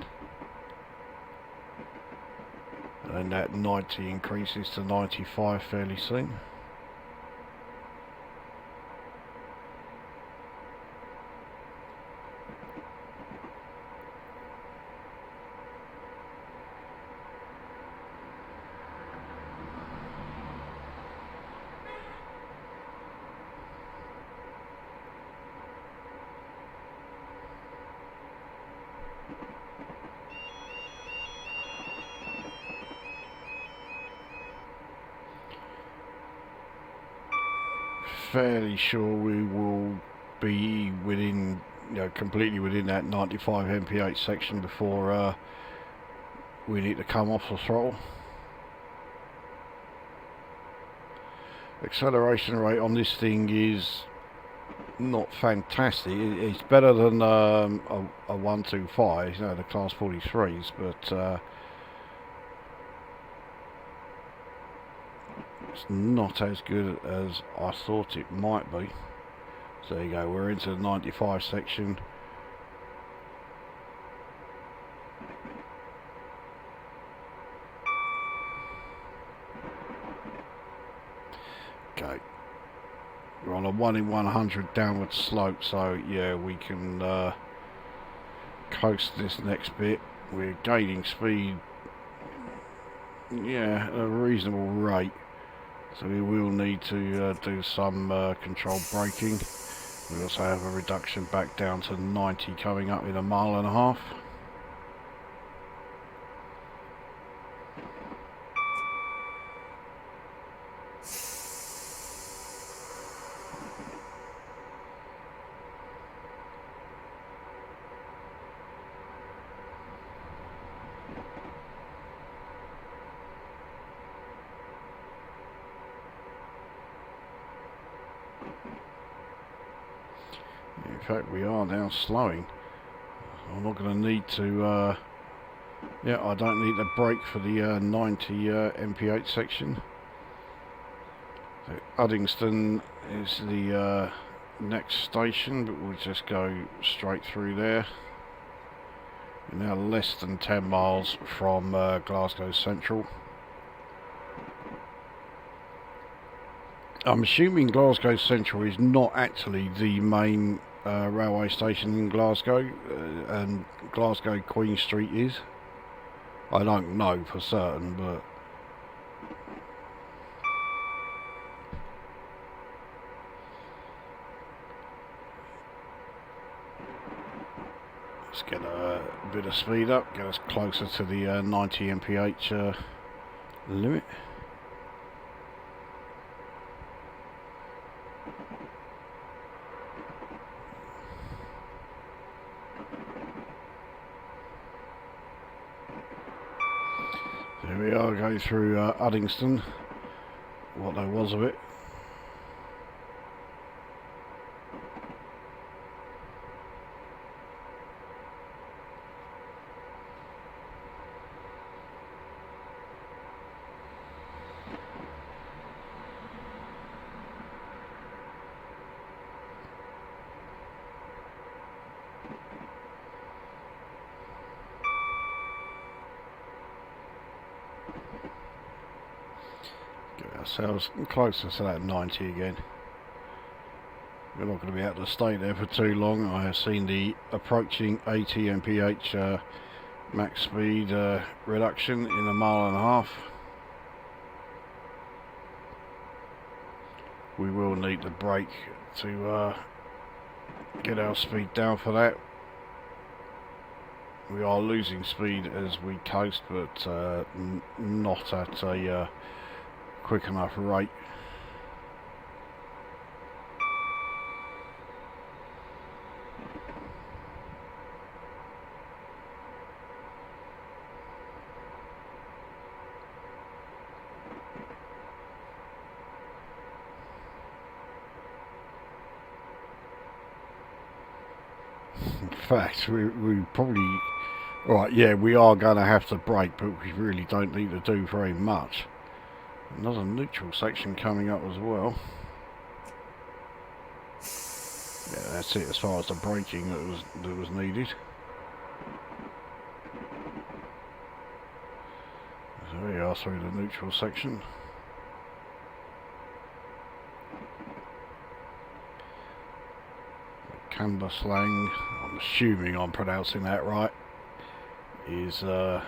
And that 90 increases to 95 fairly soon. Fairly sure we will be within, completely within that 95 mph section before we need to come off the throttle. Acceleration rate on this thing is not fantastic. It's better than a 125, the class 43s, but it's not as good as I thought it might be. So there you go, we're into the 95 section. Okay, we're on a 1 in 100 downward slope, so yeah, we can coast this next bit. We're gaining speed, yeah, at a reasonable rate. So we will need to do some controlled braking. We also have a reduction back down to 90 coming up in a mile and a half. In fact, we are now slowing. I'm not going to need to, yeah, I don't need to brake for the 90 mph section. So Uddingston is the next station, but we'll just go straight through there. We're now less than 10 miles from Glasgow Central. I'm assuming Glasgow Central is not actually the main railway station in Glasgow, and Glasgow Queen Street is. I don't know for certain, but let's get a bit of speed up, get us closer to the 90 mph limit. There we are, going through Uddingston, what there was of it. Get ourselves closer to that 90 again. We're not going to be able to stay there for too long. I have seen the approaching 80 mph max speed reduction in a mile and a half. We will need to brake to get our speed down for that. We are losing speed as we coast, but not at a quick enough rate. In fact, we probably Right, yeah, we are going to have to brake, but we really don't need to do very much. Another neutral section coming up as well. Yeah, that's it as far as the braking that was needed. So we are through the neutral section. Camber slang, I'm assuming I'm pronouncing that right, is yeah,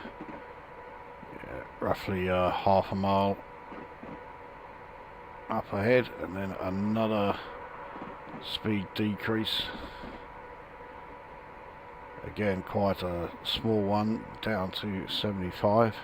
roughly half a mile up ahead, and then another speed decrease. Again, quite a small one, down to 75.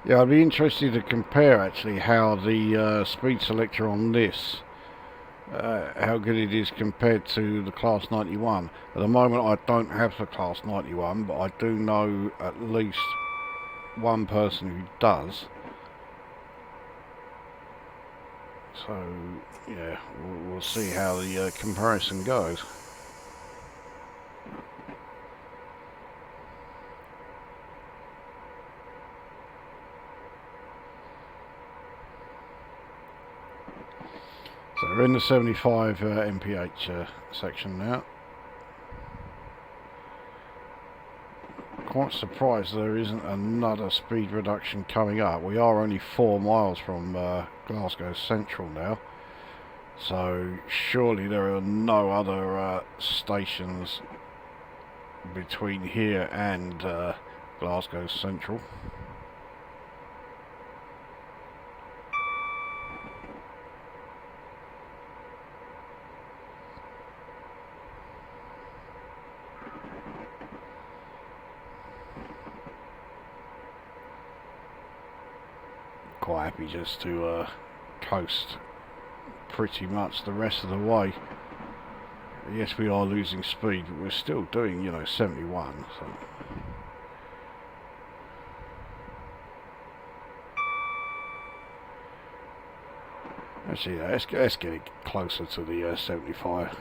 Yeah, I'd be interested to compare actually how the speed selector on this, how good it is compared to the Class 91. At the moment I don't have the Class 91, but I do know at least one person who does. So yeah, we'll see how the comparison goes. So we're in the 75 mph section now. Quite surprised there isn't another speed reduction coming up. We are only 4 miles from Glasgow Central now, so surely there are no other stations between here and Glasgow Central. Quite happy just to coast pretty much the rest of the way. Yes, we are losing speed, but we're still doing, you know, 71. So. Actually, let's get it closer to the 75.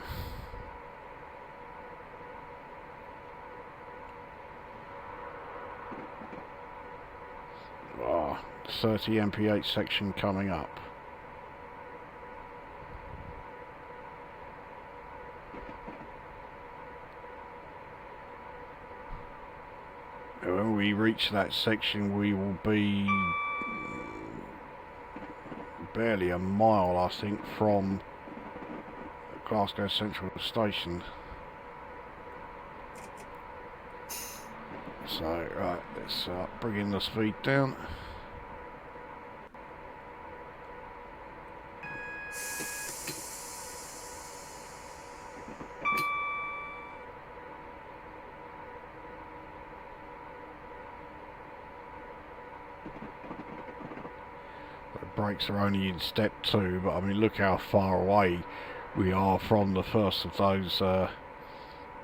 Oh, 30 mph section coming up. When we reach that section, we will be barely a mile, I think, from Glasgow Central Station. So, right, let's bring in the speed down. Brakes are only in step 2, but I mean, look how far away we are from the first of those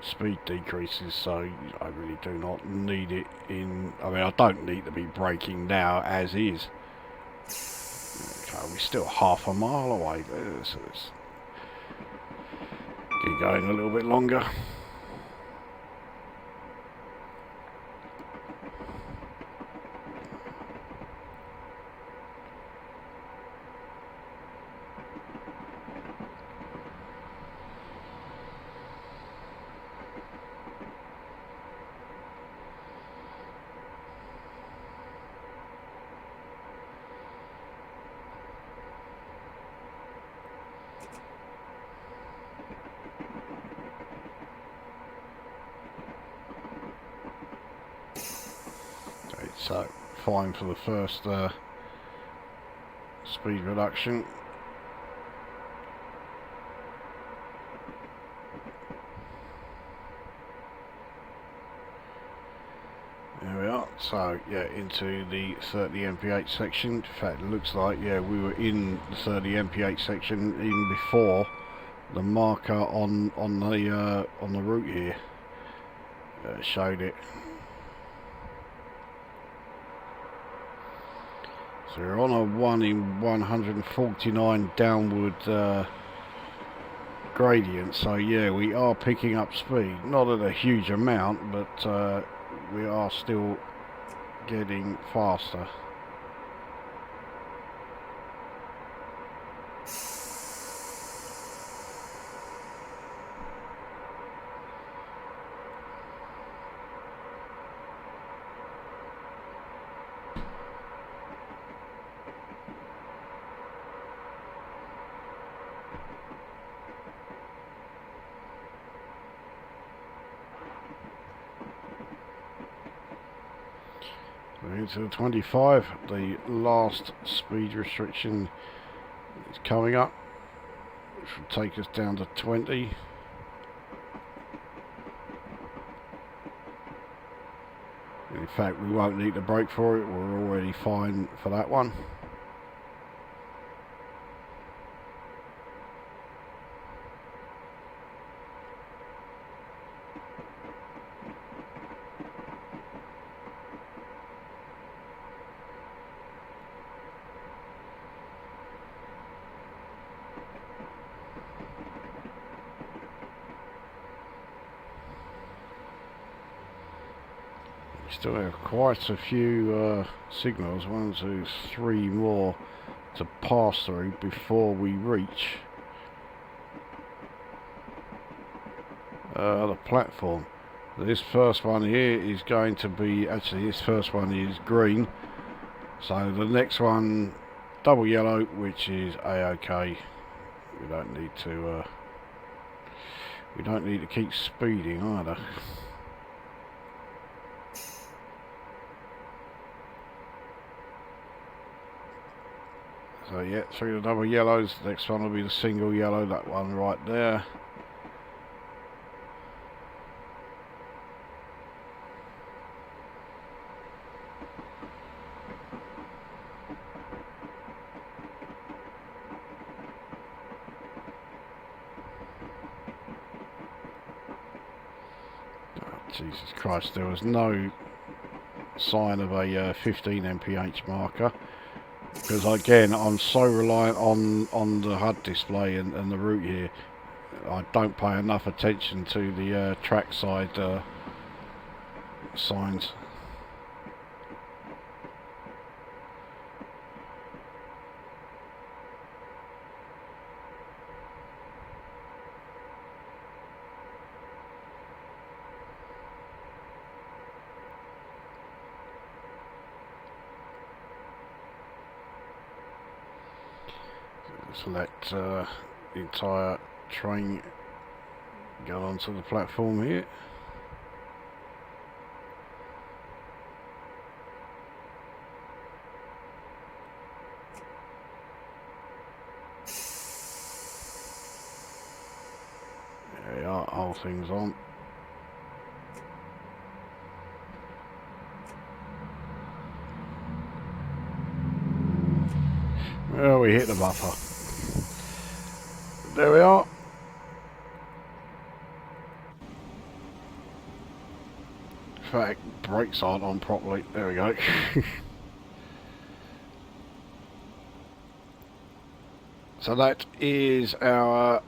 speed decreases, so I really do not need it in. I mean, I don't need to be braking now as is. Okay, we're still half a mile away. Let's keep going a little bit longer. So, fine for the first speed reduction. There we are. So, yeah, into the 30 mph section. In fact, it looks like, yeah, we were in the 30 mph section even before the marker on the route here. showed it. So we're on a 1 in 149 downward gradient, so yeah, we are picking up speed. Not at a huge amount, but we are still getting faster. We're into the 25, the last speed restriction is coming up, which will take us down to 20. In fact, we won't need to brake for it, we're already fine for that one. Still have quite a few signals, 1, 2, 3 more to pass through before we reach the platform. This first one here is going to be, actually this first one is green, so the next one double yellow, which is A-OK. We don't need to keep speeding either. So yeah, 3 the double yellows, the next one will be the single yellow, that one right there. Oh, Jesus Christ, there was no sign of a 15 mph marker. Because again, I'm so reliant on the HUD display and the route here. I don't pay enough attention to the trackside signs. Let's let the entire train go onto the platform here. There we are, whole thing's on. Well, we hit the buffer. There we are. In fact, brakes aren't on properly. There we go. So that is our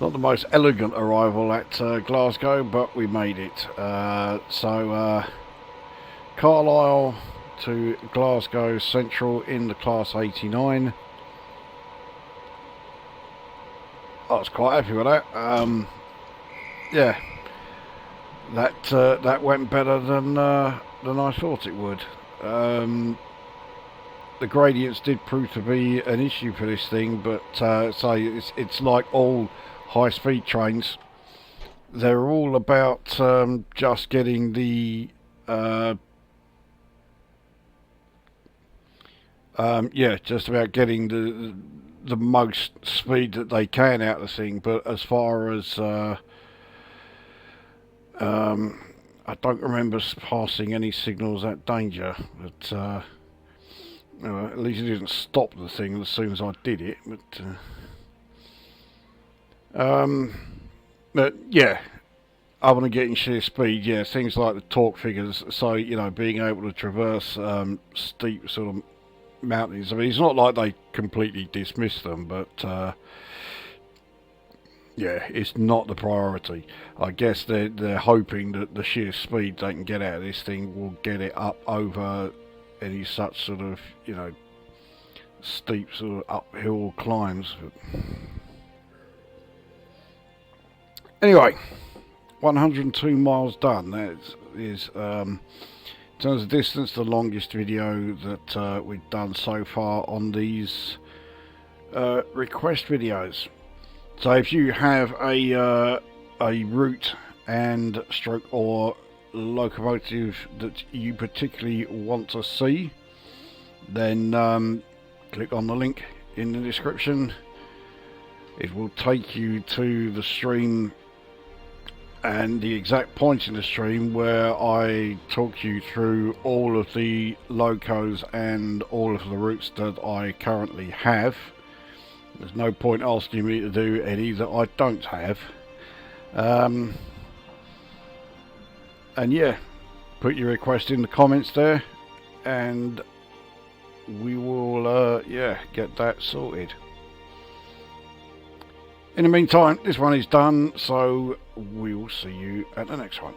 not the most elegant arrival at Glasgow, but we made it. Carlisle to Glasgow Central in the Class 89. I was quite happy with that. Yeah, that went better than I thought it would. The gradients did prove to be an issue for this thing, but it's like all high-speed trains. They're all about just getting the just about getting the most speed that they can out of the thing. But as far as I don't remember passing any signals at danger, but at least it didn't stop the thing as soon as I did it. But yeah, other than getting sheer speed, yeah, things like the torque figures. So, you know, being able to traverse steep sort of mountains. I mean, it's not like they completely dismiss them, but yeah, it's not the priority. I guess they're hoping that the sheer speed they can get out of this thing will get it up over any such sort of, you know, steep sort of uphill climbs. But anyway, 102 miles done. That is, in terms of distance, the longest video that we've done so far on these request videos. So if you have a route and stroke or locomotive that you particularly want to see, then click on the link in the description. It will take you to the stream and the exact point in the stream where I talk you through all of the locos and all of the routes that I currently have. There's no point asking me to do any that I don't have. And yeah, put your request in the comments there and we will yeah, get that sorted. In the meantime, this one is done, so we will see you at the next one.